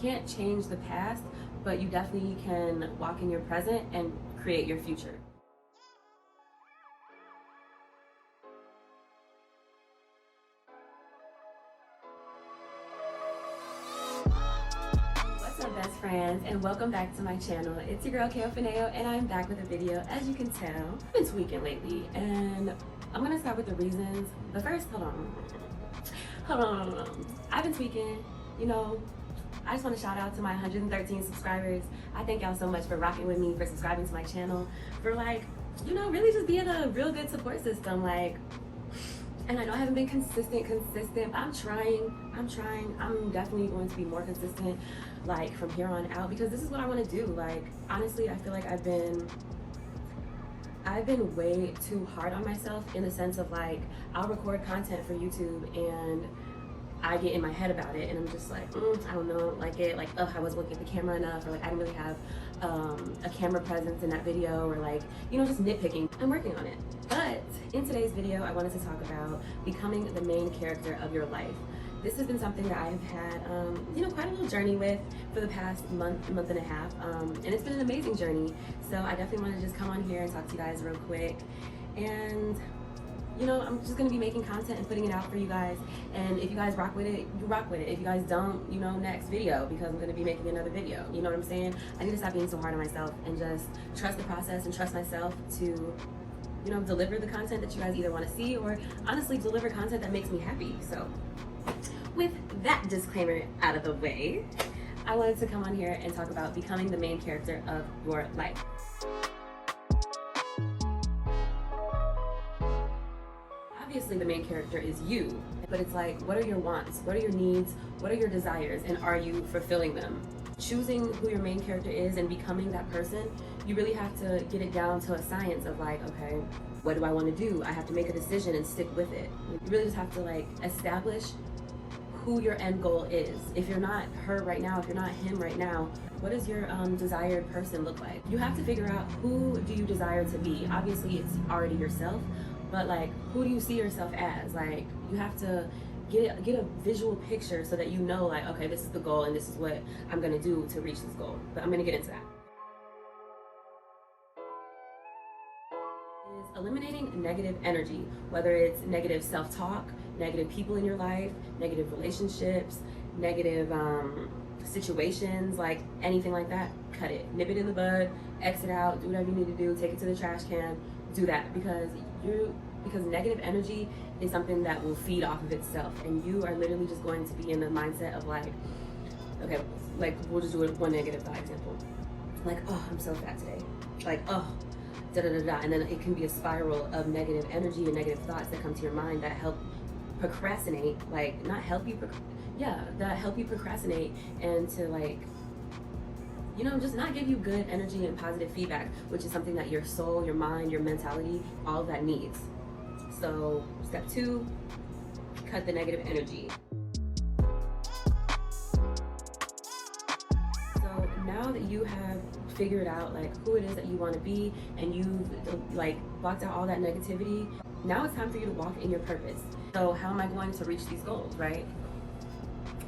can't change the past, but you definitely can walk in your present and create your future. What's up, best friends, and welcome back to my channel. It's your girl Keo Fineo, and I'm back with a video. As you can tell, I've been tweaking lately, and I'm gonna start with the reasons. But first, hold on. I've been tweaking, you know. I just want to shout out to my 113 subscribers. I thank y'all so much for rocking with me, for subscribing to my channel, for really just being a real good support system. And I know I haven't been consistent, but I'm trying. I'm definitely going to be more consistent, from here on out, because this is what I want to do. Honestly, I feel like I've been way too hard on myself, in the sense of I'll record content for YouTube and I get in my head about it, and I'm just I don't know, I wasn't looking at the camera enough, or I didn't really have a camera presence in that video, or just nitpicking. I'm working on it. But in today's video, I wanted to talk about becoming the main character of your life. This has been something that I've had, quite a little journey with for the past month and a half, and it's been an amazing journey. So I definitely want to just come on here and talk to you guys real quick, and I'm just going to be making content and putting it out for you guys. And if you guys rock with it, you rock with it. If you guys don't, next video, because I'm going to be making another video. You know what I'm saying? I need to stop being so hard on myself and just trust the process and trust myself to, deliver the content that you guys either want to see, or honestly deliver content that makes me happy. So with that disclaimer out of the way, I wanted to come on here and talk about becoming the main character of your life. Obviously, the main character is you, but it's what are your wants? What are your needs? What are your desires? And are you fulfilling them? Choosing who your main character is and becoming that person, you really have to get it down to a science of okay, what do I want to do? I have to make a decision and stick with it. You really just have to establish who your end goal is. If you're not her right now, if you're not him right now, what does your desired person look like? You have to figure out, who do you desire to be? Obviously, it's already yourself, but who do you see yourself as? You have to get a visual picture so that okay, this is the goal and this is what I'm gonna do to reach this goal. But I'm gonna get into that. Is eliminating negative energy, whether it's negative self-talk, negative people in your life, negative relationships, negative situations, anything like that. Cut it, nip it in the bud, exit out, do whatever you need to do, take it to the trash can, do that, because negative energy is something that will feed off of itself, and you are literally just going to be in the mindset of okay, we'll just do one negative thought example, oh, I'm so fat today, oh, da da da da, and then it can be a spiral of negative energy and negative thoughts that come to your mind that help procrastinate, that help you procrastinate, and to just not give you good energy and positive feedback, which is something that your soul, your mind, your mentality, all of that needs. So step 2, cut the negative energy. So now that you have figured out who it is that you want to be, and you've blocked out all that negativity, now it's time for you to walk in your purpose. So how am I going to reach these goals, right?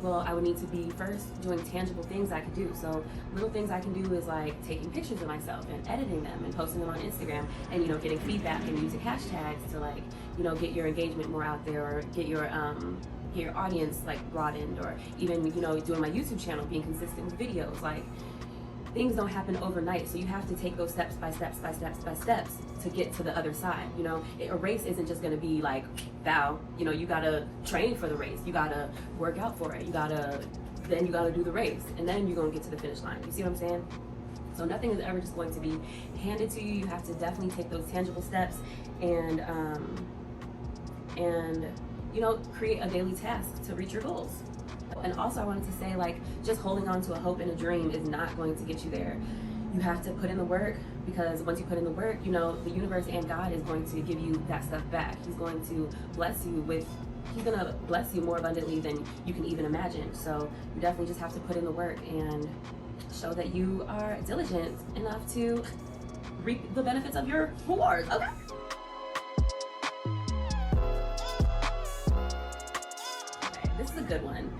Well, I would need to be first doing tangible things I could do. So little things I can do is taking pictures of myself and editing them and posting them on Instagram, and getting feedback and using hashtags to get your engagement more out there, or get your audience broadened, or even doing my YouTube channel, being consistent with videos. Things don't happen overnight, so you have to take those steps by steps to get to the other side. A race isn't just going to be bow. You gotta train for the race, you gotta work out for it, you gotta do the race, and then you're gonna get to the finish line. You see what I'm saying? So nothing is ever just going to be handed to you. You have to definitely take those tangible steps, and create a daily task to reach your goals. And also, I wanted to say, just holding on to a hope and a dream is not going to get you there. You have to put in the work, because once you put in the work, the universe and God is going to give you that stuff back. He's going to bless you more abundantly than you can even imagine. So you definitely just have to put in the work and show that you are diligent enough to reap the benefits of your rewards, okay? This is a good one.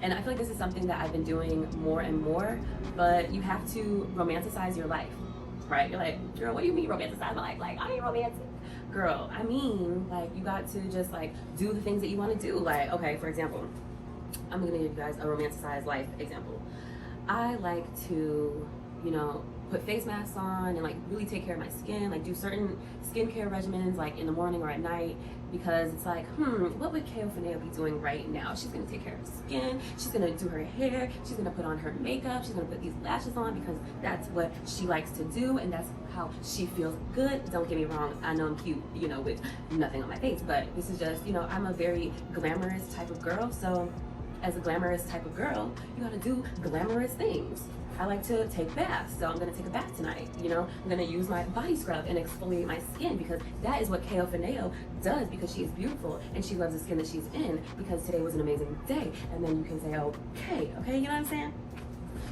And I feel like this is something that I've been doing more and more, but you have to romanticize your life, right? You're like, girl, what do you mean romanticize my life? Like, I ain't romantic. Girl, I mean, like, you got to just, like, do the things that you want to do. Like, okay, for example, I'm going to give you guys a romanticized life example. I like to, you know, put face masks on and, like, really take care of my skin, like, do certain skincare regimens, like, in the morning or at night, because it's like, what would Keo Fineo be doing right now? She's going to take care of her skin, she's going to do her hair, she's going to put on her makeup, she's going to put these lashes on because that's what she likes to do and that's how she feels good. Don't get me wrong, I know I'm cute, you know, with nothing on my face, but this is just, you know, I'm a very glamorous type of girl, so as a glamorous type of girl, you got to do glamorous things. I like to take baths, so I'm gonna take a bath tonight, you know? I'm gonna use my body scrub and exfoliate my skin because that is what Keo Fineo does because she is beautiful and she loves the skin that she's in because today was an amazing day. And then you can say, okay, you know what I'm saying?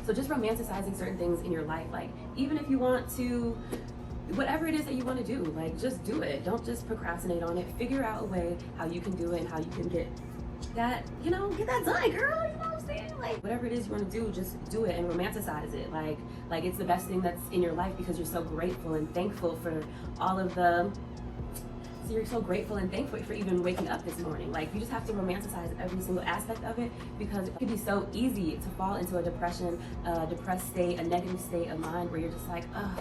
So just romanticizing certain things in your life, like even if you want to, whatever it is that you want to do, like just do it. Don't just procrastinate on it. Figure out a way how you can do it and how you can get that, you know, get that done, girl, you know what I'm saying? Like, whatever it is you want to do, just do it and romanticize it. Like it's the best thing that's in your life because you're so grateful and thankful for all of the, so you're so grateful and thankful for even waking up this morning. Like, you just have to romanticize every single aspect of it because it can be so easy to fall into a depression, a depressed state, a negative state of mind where you're just like, ugh.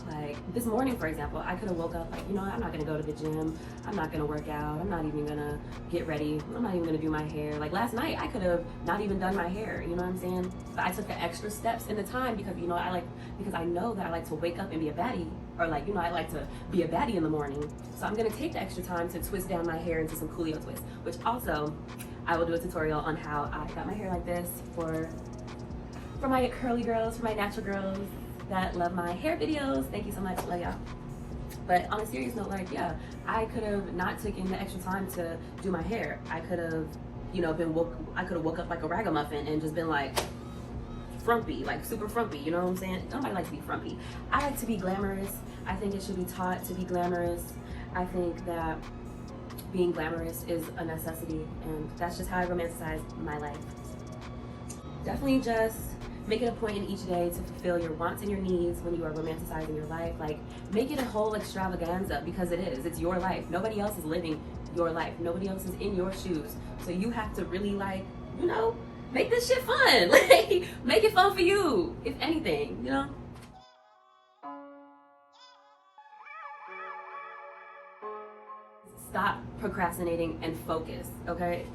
Like this morning, for example, I could have woke up like, you know what, I'm not gonna go to the gym, I'm not gonna work out, I'm not even gonna get ready, I'm not even gonna do my hair. Like last night, I could have not even done my hair, you know what I'm saying? But I took the extra steps in the time because, you know, because I know that I like to wake up and be a baddie, or like, you know, I like to be a baddie in the morning. So I'm gonna take the extra time to twist down my hair into some Coolio twists, which also, I will do a tutorial on how I got my hair like this for my curly girls, for my natural girls that love my hair videos. Thank you so much, love y'all. But on a serious note, like, yeah, I could have not taken the extra time to do my hair. I could have, you know, I could have woke up like a ragamuffin and just been like frumpy, like super frumpy, you know what I'm saying? Nobody likes to be frumpy. I like to be glamorous. I think it should be taught to be glamorous. I think that being glamorous is a necessity, and that's just how I romanticize my life. Definitely just make it a point in each day to fulfill your wants and your needs when you are romanticizing your life. Like, make it a whole extravaganza because it is. It's your life. Nobody else is living your life. Nobody else is in your shoes. So you have to really, like, you know, make this shit fun. Like, make it fun for you, if anything, you know? Stop procrastinating and focus, okay?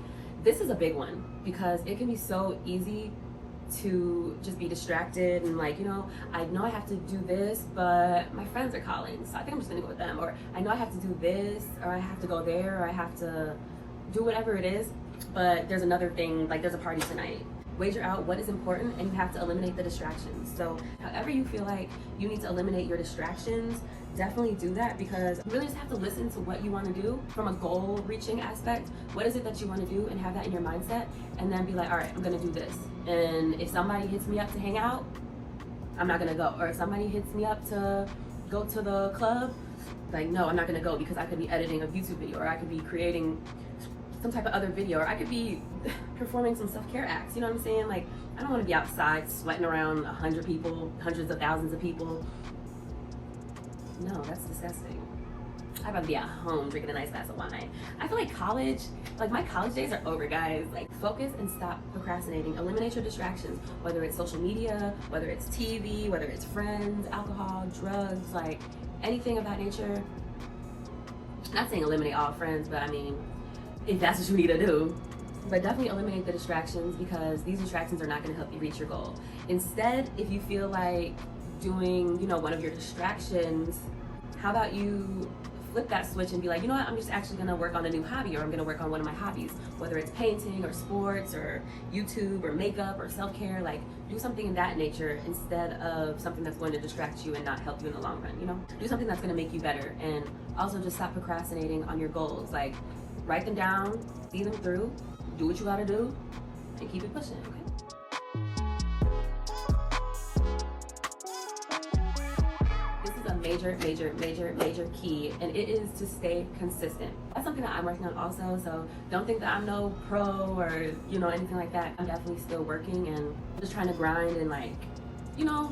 This is a big one because it can be so easy to just be distracted and like, you know I have to do this, but my friends are calling, so I think I'm just gonna go with them, or I know I have to do this, or I have to go there, or I have to do whatever it is, but there's another thing, like there's a party tonight. Wager out what is important and you have to eliminate the distractions. So however you feel like you need to eliminate your distractions, definitely do that, because you really just have to listen to what you want to do from a goal reaching aspect. What is it that you want to do, and have that in your mindset, and then be like, all right, I'm gonna do this. And if somebody hits me up to hang out, I'm not gonna go. Or if somebody hits me up to go to the club, like, no, I'm not gonna go because I could be editing a YouTube video, or I could be creating some type of other video, or I could be performing some self-care acts, you know what I'm saying? Like, I don't want to be outside sweating around 100 people, hundreds of thousands of people. No, that's disgusting. I'd rather be at home drinking a nice glass of wine. I feel like college, like my college days are over, guys. Like, focus and stop procrastinating. Eliminate your distractions, whether it's social media, whether it's TV, whether it's friends, alcohol, drugs, like anything of that nature. Not saying eliminate all friends, but I mean, if that's what you need to do. But definitely eliminate the distractions, because these distractions are not going to help you reach your goal. Instead, if you feel like doing, you know, one of your distractions, how about you flip that switch and be like, you know what, I'm just actually going to work on a new hobby, or I'm going to work on one of my hobbies, whether it's painting or sports or YouTube or makeup or self-care. Like, do something in that nature instead of something that's going to distract you and not help you in the long run, you know? Do something that's going to make you better, and also just stop procrastinating on your goals. Like, write them down, see them through, do what you got to do, and keep it pushing, okay? major key, and it is to stay consistent. That's something that I'm working on also, so don't think that I'm no pro or, you know, anything like that. I'm definitely still working and just trying to grind, and like, you know,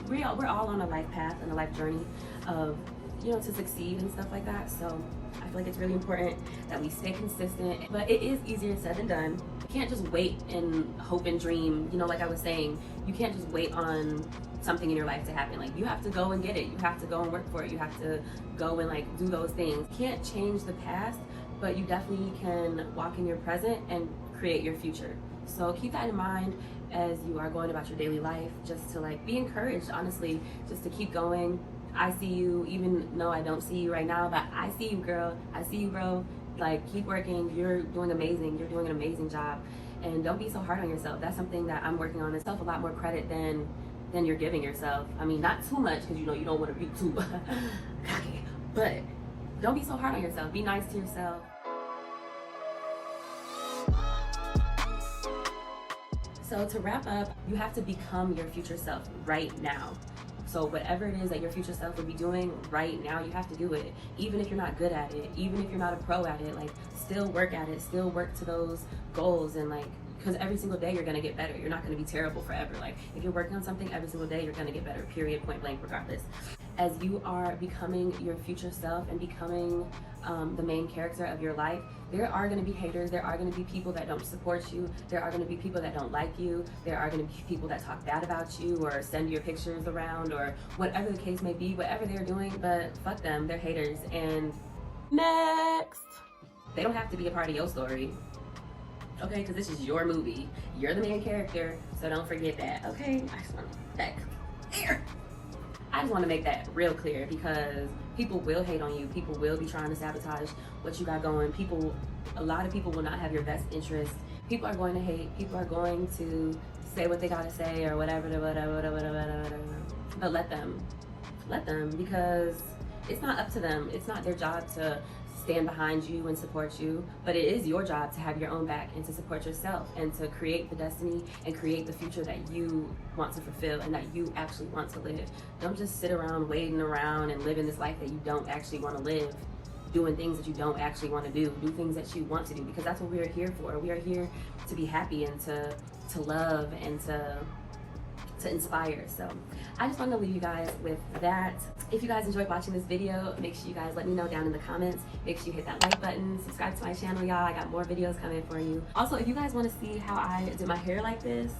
we're all on a life path and a life journey of, you know, to succeed and stuff like that. So I feel like it's really important that we stay consistent, but it is easier said than done. You can't just wait and hope and dream, you know, like I was saying, you can't just wait on something in your life to happen. Like, you have to go and get it. You have to go and work for it. You have to go and like do those things. You can't change the past, but you definitely can walk in your present and create your future. So keep that in mind as you are going about your daily life, just to like be encouraged, honestly, just to keep going. I see you, even though I don't see you right now, but I see you, girl. I see you, bro. Like, keep working. You're doing amazing. You're doing an amazing job. And don't be so hard on yourself. That's something that I'm working on. Yourself a lot more credit than you're giving yourself. I mean, not too much, because you know you don't want to be too cocky, but don't be so hard on yourself. Be nice to yourself. So to wrap up, you have to become your future self right now. So whatever it is that your future self would be doing right now, you have to do it. Even if you're not good at it, even if you're not a pro at it, like, still work at it, still work to those goals, and like, because every single day you're gonna get better. You're not gonna be terrible forever. Like, if you're working on something every single day, you're gonna get better, period, point blank, regardless. As you are becoming your future self and becoming the main character of your life, there are going to be haters. There are going to be people that don't support you. There are going to be people that don't like you. There are going to be people that talk bad about you or send your pictures around or whatever the case may be, whatever they're doing, but fuck them. They're haters. And next, they don't have to be a part of your story. Okay, because this is your movie. You're the main character, so don't forget that. Okay, I just want to make that clear. I just want to make that real clear, because people will hate on you. People will be trying to sabotage what you got going. A lot of people will not have your best interest. People are going to hate. People are going to say what they gotta say or whatever. But let them, because it's not up to them. It's not their job to stand behind you and support you, but it is your job to have your own back and to support yourself and to create the destiny and create the future that you want to fulfill and that you actually want to live. Don't just sit around waiting around and living this life that you don't actually want to live, doing things that you don't actually want to do things that you want to do, because that's what we are here for. We are here to be happy and to love and to inspire. So I just wanted to leave you guys with that. If you guys enjoyed watching this video, make sure you guys let me know down in the comments. Make sure you hit that like button, subscribe to my channel, y'all. I got more videos coming for you. Also, if you guys want to see how I did my hair like this,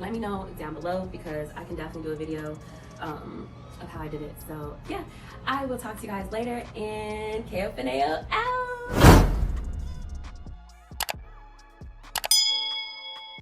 let me know down below, because I can definitely do a video of how I did it. So yeah, I will talk to you guys later, and KO Fineo out.